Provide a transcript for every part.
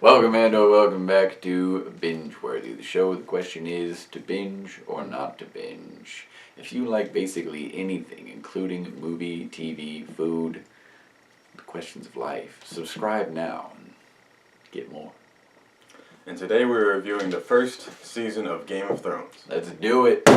Welcome, Ando. Welcome back to Binge Worthy, the show. The question is to binge or not to binge. If you like basically anything, including movie, TV, food, the questions of life, subscribe now and get more. And today we're reviewing the first season of Game of Thrones. Let's do it.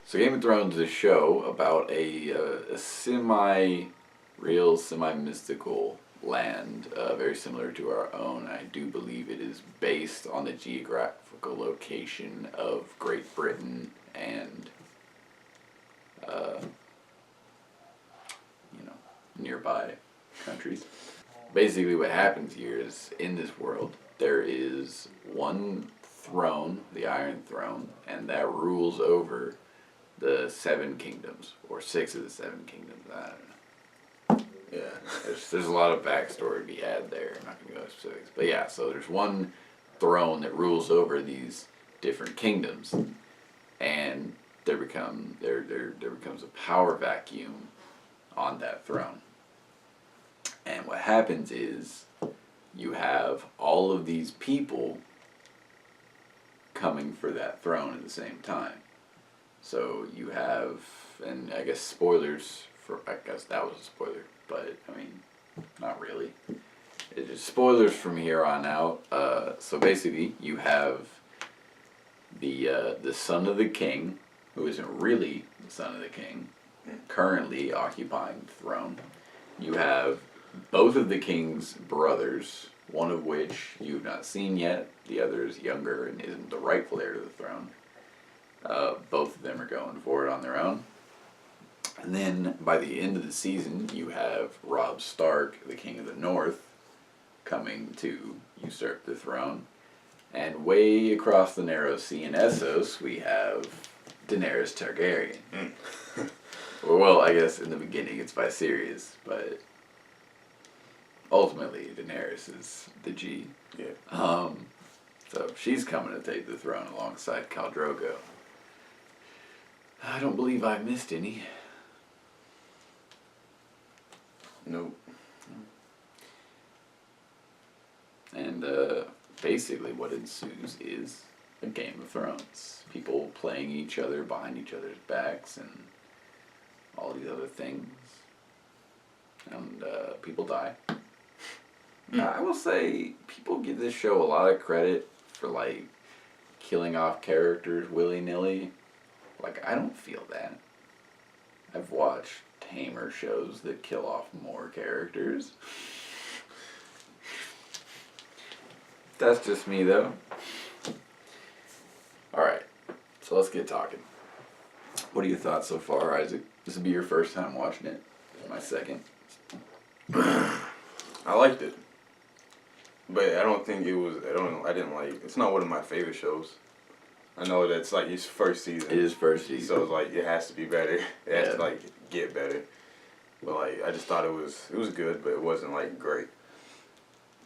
So Game of Thrones is a show about a semi-real, semi-mystical land, very similar to our own. I do believe it is based on the geographical location of Great Britain and, nearby countries. Basically what happens here is, in this world, there is one throne, the Iron Throne, and that rules over the Seven Kingdoms, or six of the Seven Kingdoms. I don't know. Yeah, there's a lot of backstory to be had there. I'm not going to go into specifics, but yeah. So there's one throne that rules over these different kingdoms, and there becomes a power vacuum on that throne. And what happens is you have all of these people coming for that throne at the same time. So you have, and I guess spoilers I guess that was a spoiler, but I mean, not really. It's just spoilers from here on out. So basically, you have the son of the king, who isn't really the son of the king, currently occupying the throne. You have both of the king's brothers, one of which you've not seen yet. The other is younger and isn't the rightful heir to the throne. Both of them are going for it on their own. And then by the end of the season, you have Robb Stark, the King of the North, coming to usurp the throne. And way across the narrow sea in Essos, we have Daenerys Targaryen. Well, I guess in the beginning it's Viserys, but ultimately Daenerys is the G. Yeah. So she's coming to take the throne alongside Khal Drogo. I don't believe I missed any. Nope. And basically what ensues is a Game of Thrones. People playing each other behind each other's backs and all these other things. And people die. I will say people give this show a lot of credit for like killing off characters willy-nilly. Like, I don't feel that. I've watched tamer shows that kill off more characters. That's just me, though. Alright, so let's get talking. What are your thoughts so far, Isaac? This will be your first time watching it. My second. I liked it. But I don't think it was, I didn't like, it's not one of my favorite shows. I know that's like his first season. It is first season. So it's like, it has to be better. It has to like, get better. But like, I just thought it was good, but it wasn't like great.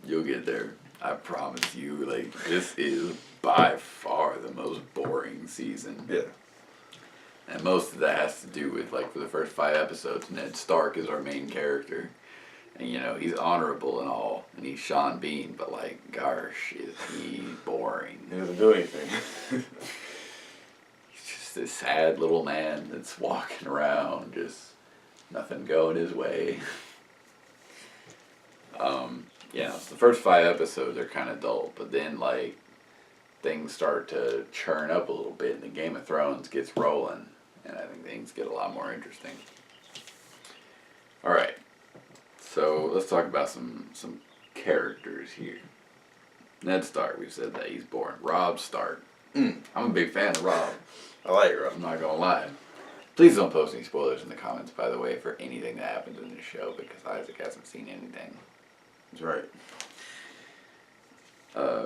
You'll get there. I promise you. Like, this is by far the most boring season. Yeah. And most of that has to do with, like, for the first 5 episodes, Ned Stark is our main character. And, you know, he's honorable and all, and he's Sean Bean, but, like, gosh, is he boring. He doesn't do anything. He's just this sad little man that's walking around, just nothing going his way. Yeah, so the first 5 episodes are kind of dull, but then, like, things start to churn up a little bit, and the Game of Thrones gets rolling, and I think things get a lot more interesting. Alright. So let's talk about some characters here. Ned Stark, we've said that he's boring. Robb Stark. I'm a big fan of Robb. I like Robb. I'm not gonna lie. Please don't post any spoilers in the comments, by the way, for anything that happens in this show, because Isaac hasn't seen anything. That's right.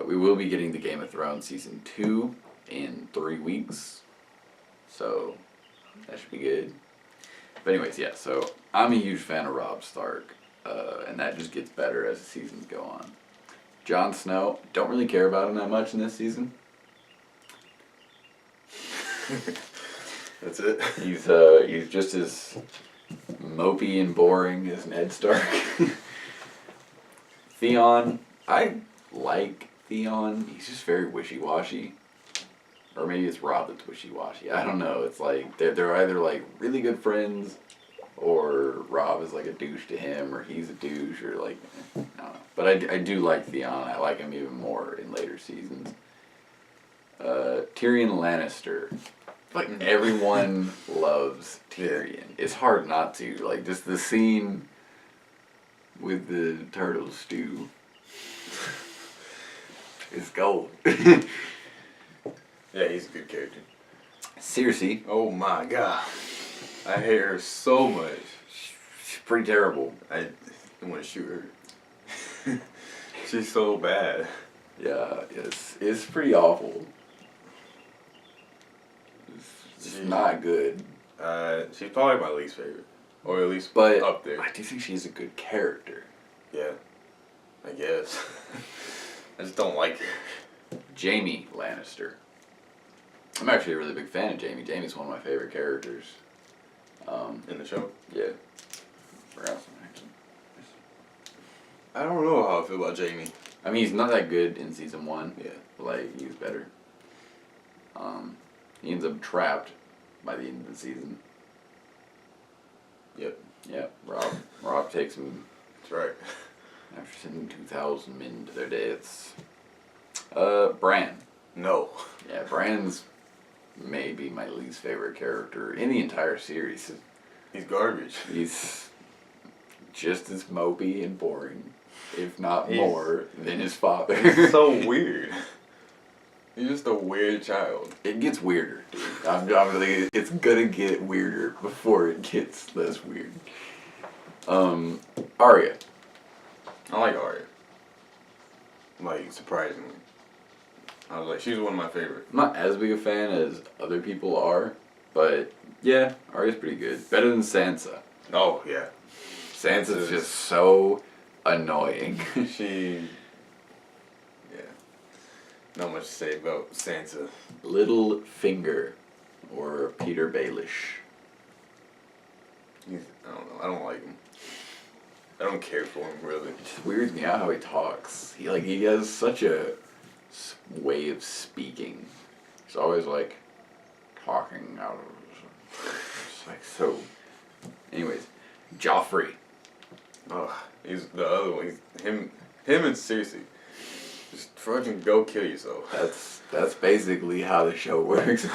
We will be getting the Game of Thrones Season 2 in 3 weeks. So that should be good. But anyways, yeah, so I'm a huge fan of Robb Stark. And that just gets better as the seasons go on. Jon Snow, don't really care about him that much in this season. That's it. He's just as mopey and boring as Ned Stark. Theon, I like Theon. He's just very wishy-washy. Or maybe it's Rob that's wishy-washy. I don't know. It's like they're either like really good friends, or Rob is like a douche to him, or he's a douche, or like I don't know. But I do like Theon. I like him even more in later seasons. Tyrion Lannister. Like everyone loves Tyrion. It's hard not to. Like just the scene with the turtle stew is gold. Yeah, he's a good character. Cersei. Oh my god. I hate her so much. She's pretty terrible. I want to shoot her. She's so bad. Yeah, it's pretty awful. It's not good. She's probably my least favorite. Or at least But up there. I do think she's a good character. Yeah. I guess. I just don't like her. Jaime Lannister. I'm actually a really big fan of Jaime. Jaime's one of my favorite characters. In the show? Yeah. Forgot some action. I don't know how I feel about Jaime. I mean, he's not that good in season 1. Yeah. Like, he's better. He ends up trapped by the end of the season. Yep. Yep. Rob takes him That's right. after sending 2,000 men to their deaths. Bran. No. Yeah, Bran's maybe my least favorite character in the entire series. He's garbage. He's just as mopey and boring, if not more, than his father. He's so weird. He's just a weird child. It gets weirder, dude. I'm really, it's gonna get weirder before it gets less weird. Arya. I like Arya. Like, surprisingly. I was like, she's one of my favorites. I'm not as big a fan as other people are, but yeah, Arya's pretty good. Better than Sansa. Oh, yeah. Sansa's just so annoying. Yeah. Not much to say about Sansa. Little Finger, or Peter Baelish. I don't know. I don't like him. I don't care for him, really. It just weirds me out how he talks. He has such a way of speaking. He's always like talking out of. It's like so. Anyways, Joffrey. Oh, he's the other one. Him and Cersei. Just fucking go kill yourself. That's basically how the show works.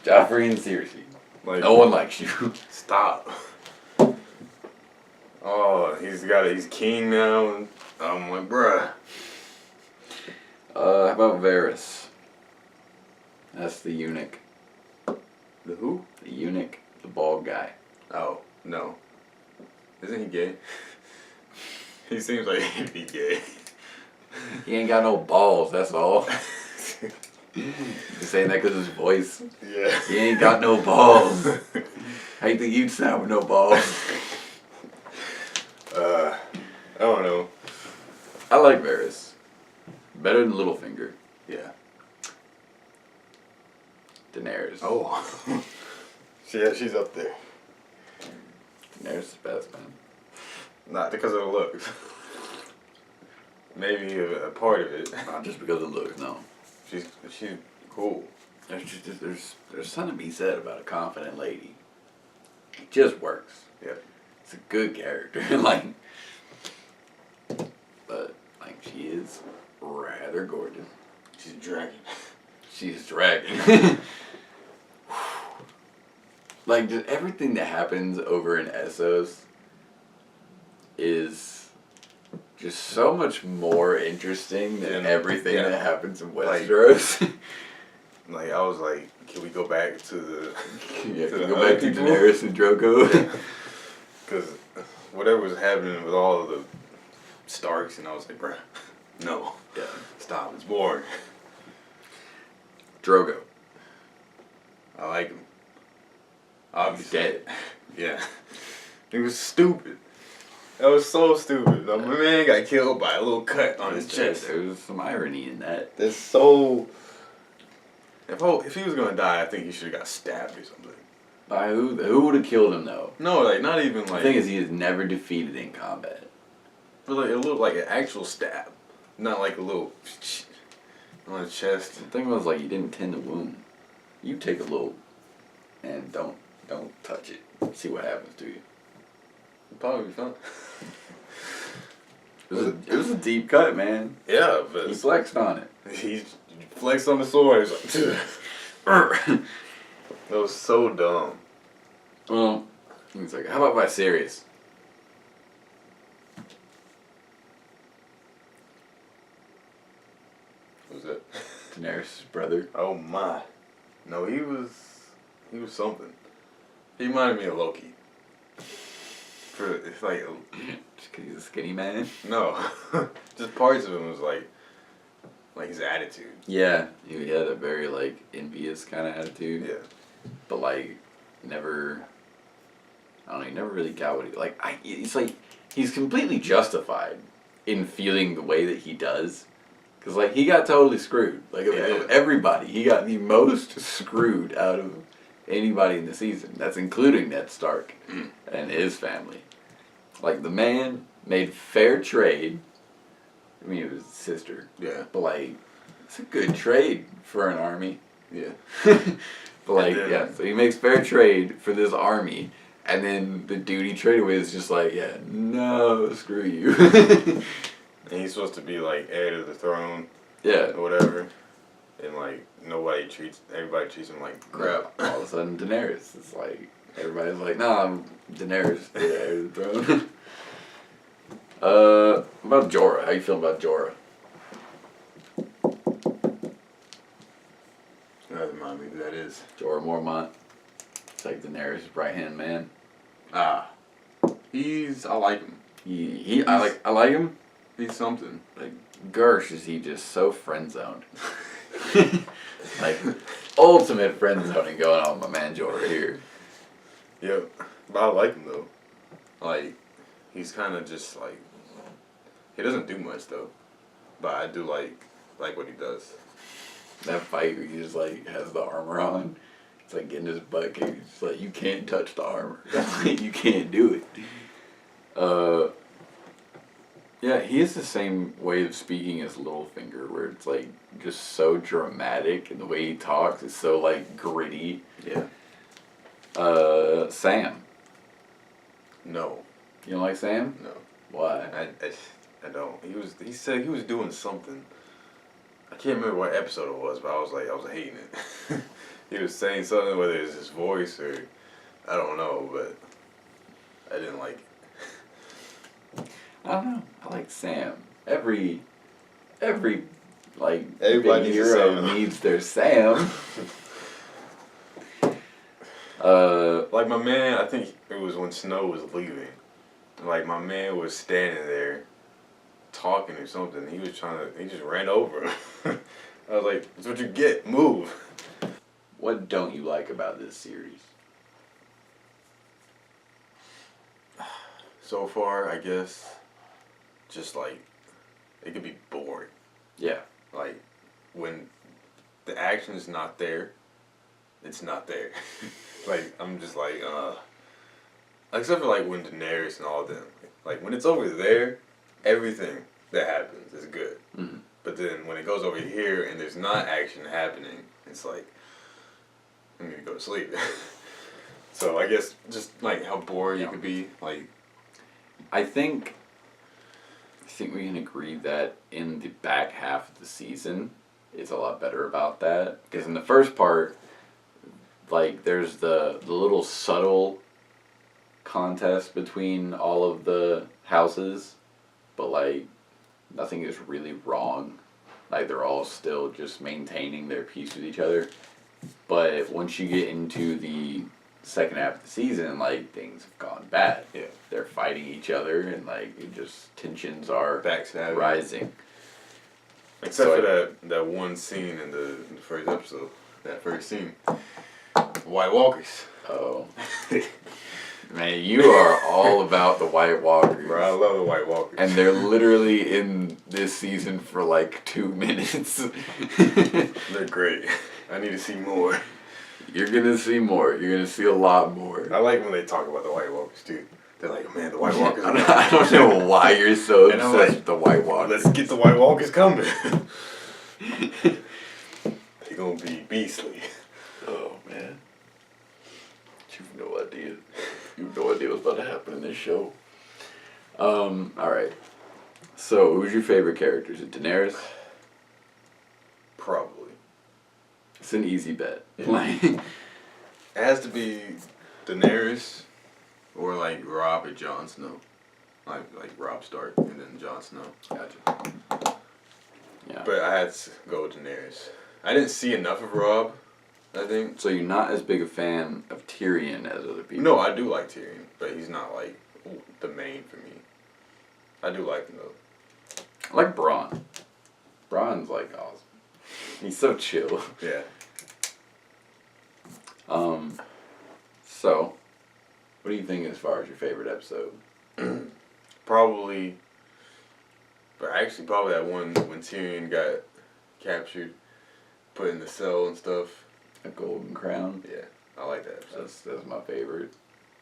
Joffrey and Cersei. Like, No one likes you. Stop. Oh, he's king now, and I'm like, bruh. How about Varys? That's the eunuch. The who? The eunuch, the bald guy. Oh, no. Isn't he gay? He seems like he'd be gay. He ain't got no balls, that's all. You saying that because of his voice? Yeah. He ain't got no balls. How you think you'd sound with no balls? I don't know. I like Varys. Better than Littlefinger. Yeah. Daenerys. Oh. Yeah, she's up there. Daenerys is the best, man. Not because of the looks. Maybe a part of it. Not just because of looks, no. She's cool. There's something to be said about a confident lady. It just works. Yeah. It's a good character. But she is rather gorgeous. She's a dragon. She's a dragon. Like, just everything that happens over in Essos is just so much more interesting than everything that happens in Westeros. Like, I was like, can we go back to the... Yeah, can we go back to Daenerys and Drogo? Because whatever was happening with all of the Starks, and I was like, bruh, no. Yeah. Stop, it's boring. Drogo. I like him. Obviously. Dead. Yeah. He was stupid. That was so stupid. My man got killed by a little cut on his chest. There was some irony in that. That's so... If he was gonna die, I think he should have got stabbed or something. By who? Who would have killed him though? No, like not even like. The thing is, he is never defeated in combat. But like it looked like an actual stab, not like a little on the chest. The thing was like, you didn't tend the wound. You take a little, and don't touch it. See what happens to you. It'd probably be fun. It was a deep cut, man. Yeah, but He flexed on it. he flexed on the sword. He's like, that was so dumb. Well, he's like, how about Viserys? Who's that? Daenerys' brother. Oh my. No, he was something. He reminded me of Loki. It's like Just 'cause he's a skinny man. no, just parts of him was like his attitude. Yeah, he had a very like envious kind of attitude. Yeah. But like, never. I don't know. He never really got what he like. It's like he's completely justified in feeling the way that he does, because like he got totally screwed. Like of everybody, he got the most screwed out of anybody in the season. That's including Ned Stark and his family. Like the man made fair trade. I mean, it was his sister. Yeah. But like, it's a good trade for an army. Yeah. But like, yeah, so he makes fair trade for this army, and then the dude he traded with is just like, yeah, no, screw you. And he's supposed to be like heir to the throne. Yeah. Or whatever. And like everybody treats him like crap. All of a sudden, Daenerys. It's like everybody's like, nah, I'm Daenerys, the heir to the throne. About Jorah. How you feel about Jorah? Remind me who that is. Jorah Mormont. It's like Daenerys' right hand man. I like him. I like him. He's something. Like, Gersh, is he just so friend zoned? Like, ultimate friend zoning going on with my man Jorah here. Yep. But I like him though. Like, he's kind of just like, he doesn't do much though. But I do like what he does. That fight where he just like has the armor on. It's like getting his butt kicked. It's like, you can't touch the armor. You can't do it. Yeah, he has the same way of speaking as Littlefinger, where it's like just so dramatic, and the way he talks is so like gritty. Yeah. Sam. No. You don't like Sam? No. Why? I don't. He said he was doing something. I can't remember what episode it was, but I was hating it. He was saying something, whether it's his voice or I don't know, but I didn't like it. I don't know. I like Sam. Every like Everybody big needs a hero Sam. needs their Sam. Like my man, I think it was when Snow was leaving. Like my man was standing there talking or something. He just ran over him. I was like, that's what you get, move. What don't you like about this series? So far, I guess, just like, it could be boring. Yeah. Like, when the action is not there, it's not there. Like, I'm just like, except for like when Daenerys and all of them, like when it's over there, everything that happens is good. Mm-hmm. But then when it goes over here and there's not action happening, it's like, I'm gonna go to sleep. So I guess just like how bored you could be, like. I think we can agree that in the back half of the season, it's a lot better about that. Because in the first part, like, there's the little subtle contest between all of the houses, but, like, nothing is really wrong. Like, they're all still just maintaining their peace with each other. But once you get into the second half of the season, like, things have gone bad. Yeah. They're fighting each other, and like, it just tensions are Backstabbing. rising. Except for that one scene in the first episode, that first scene. White Walkers. Oh. Man, you are all about the White Walkers. Bro, I love the White Walkers. And they're literally in this season for like 2 minutes. They're great. I need to see more. You're gonna see more. You're gonna see a lot more. I like when they talk about the White Walkers too. They're like, man, the White Walkers. I don't know why you're so And I'm obsessed like, with the White Walkers. Let's get the White Walkers coming. They're gonna be beastly. Oh man, you've no idea. You've no idea what's about to happen in this show. All right. So, who's your favorite character? Is it Daenerys? Probably. It's an easy bet. Yeah. Like, it has to be Daenerys, or like Robb or Jon Snow. Like Robb Stark and then Jon Snow. gotcha. Yeah. But I had to go with Daenerys. I didn't see enough of Robb, I think. So you're not as big a fan of Tyrion as other people? No, I do like Tyrion, but he's not like the main for me. I do like him though. I like Bronn. Bronn's like awesome. He's so chill. Yeah. So, what do you think as far as your favorite episode? Probably that one when Tyrion got captured, put in the cell and stuff. A Golden Crown? Yeah, I like that episode. That's my favorite.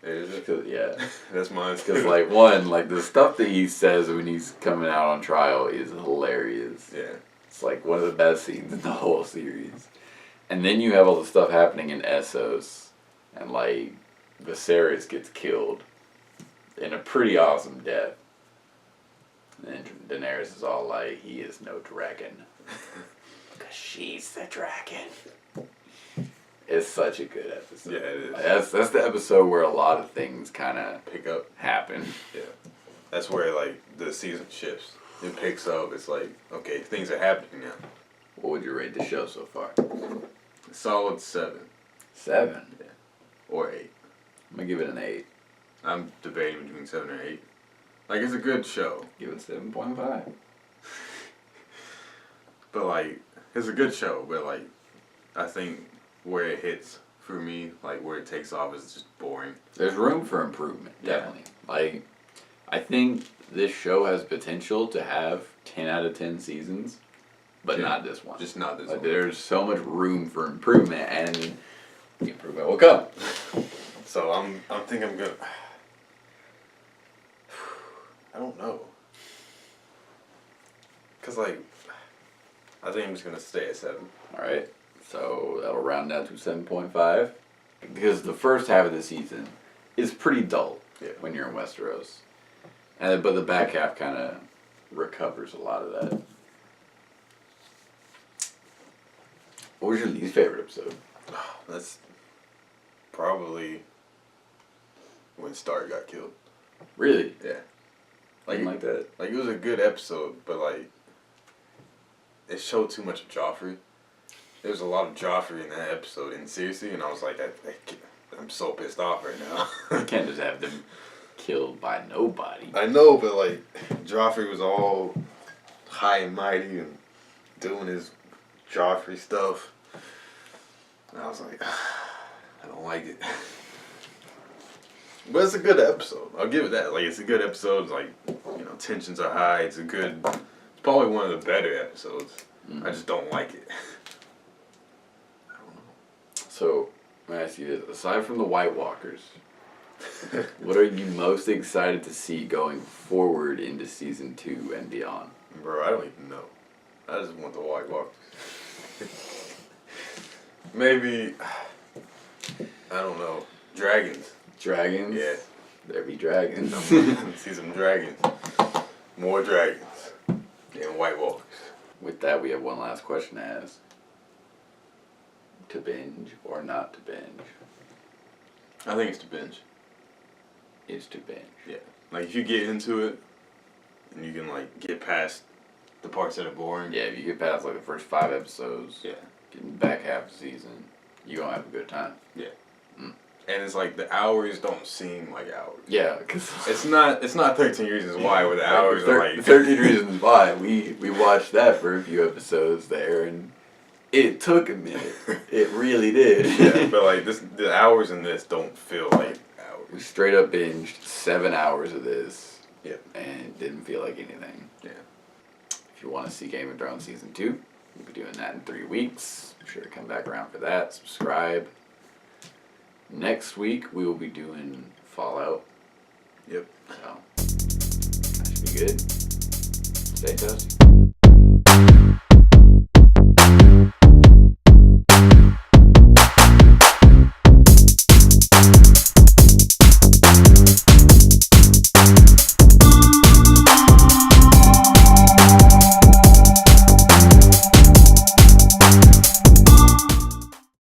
Is it? Yeah. That's mine. Because, like, one, like, the stuff that he says when he's coming out on trial is hilarious. Yeah. It's, like, one of the best scenes in the whole series. And then you have all the stuff happening in Essos. And, like, Viserys gets killed in a pretty awesome death. And then Daenerys is all like, he is no dragon. Because she's the dragon. It's such a good episode. Yeah, it is. That's the episode where a lot of things kind of Pick up. happen. Yeah. That's where, like, the season shifts. It picks up. It's like, okay, things are happening now. What would you rate the show so far? Solid 7. 7. Yeah. Or 8. I'm gonna give it an 8. I'm debating between 7 or 8. Like, it's a good show. Give it 7.5. But, like, it's a good show. But, like, I think where it hits for me, like, where it takes off is just boring. There's room for improvement, definitely. Yeah. Like, I think this show has potential to have 10 out of 10 seasons, but not this one. Just not this one. There's so much room for improvement, and the improvement will come. So I'm thinking I'm gonna. I don't know. Cause like, I think I'm just gonna stay at 7. All right, so that'll round out to 7.5. Because the first half of the season is pretty dull when you're in Westeros, but the back half kind of recovers a lot of that. What was your least favorite episode? That's probably when Stark got killed. Really? Yeah. Like that? Like, it was a good episode, but, like, it showed too much of Joffrey. There was a lot of Joffrey in that episode, and seriously, and I was like, I'm so pissed off right now. You can't just have them killed by nobody. I know, but, like, Joffrey was all high and mighty and doing his Joffrey stuff. And I was like, I don't like it. But it's a good episode. I'll give it that. Like, it's a good episode. It's like, you know, tensions are high. It's probably one of the better episodes. I just don't like it. I don't know. So, let me ask you this. Aside from the White Walkers, what are you most excited to see going forward into season 2 and beyond? Bro, I don't even know. I just want the White Walkers. Maybe, I don't know, dragons. Dragons? Yeah. There be dragons. See some dragons. More dragons. And White Walkers. With that, we have one last question to ask. To binge or not to binge? I think it's to binge. It's to binge. Yeah. Like, if you get into it, and you can, like, get past the parts that are boring. Yeah, if you get past, like, the first 5 episodes. Yeah. Getting back half the season, you're going to have a good time. Yeah. And it's like the hours don't seem like hours. Yeah, because it's not 13 Reasons Why where the hours are like 13 Reasons Why. We watched that for a few episodes there, and it took a minute. It really did. Yeah, but like the hours in this don't feel like hours. We straight up binged 7 hours of this. Yep. And it didn't feel like anything. Yeah. If you want to see Game of Thrones season 2, we'll be doing that in 3 weeks. Be sure to come back around for that. Subscribe. Next week we will be doing Fallout. Yep. So that should be good. Stay toasty.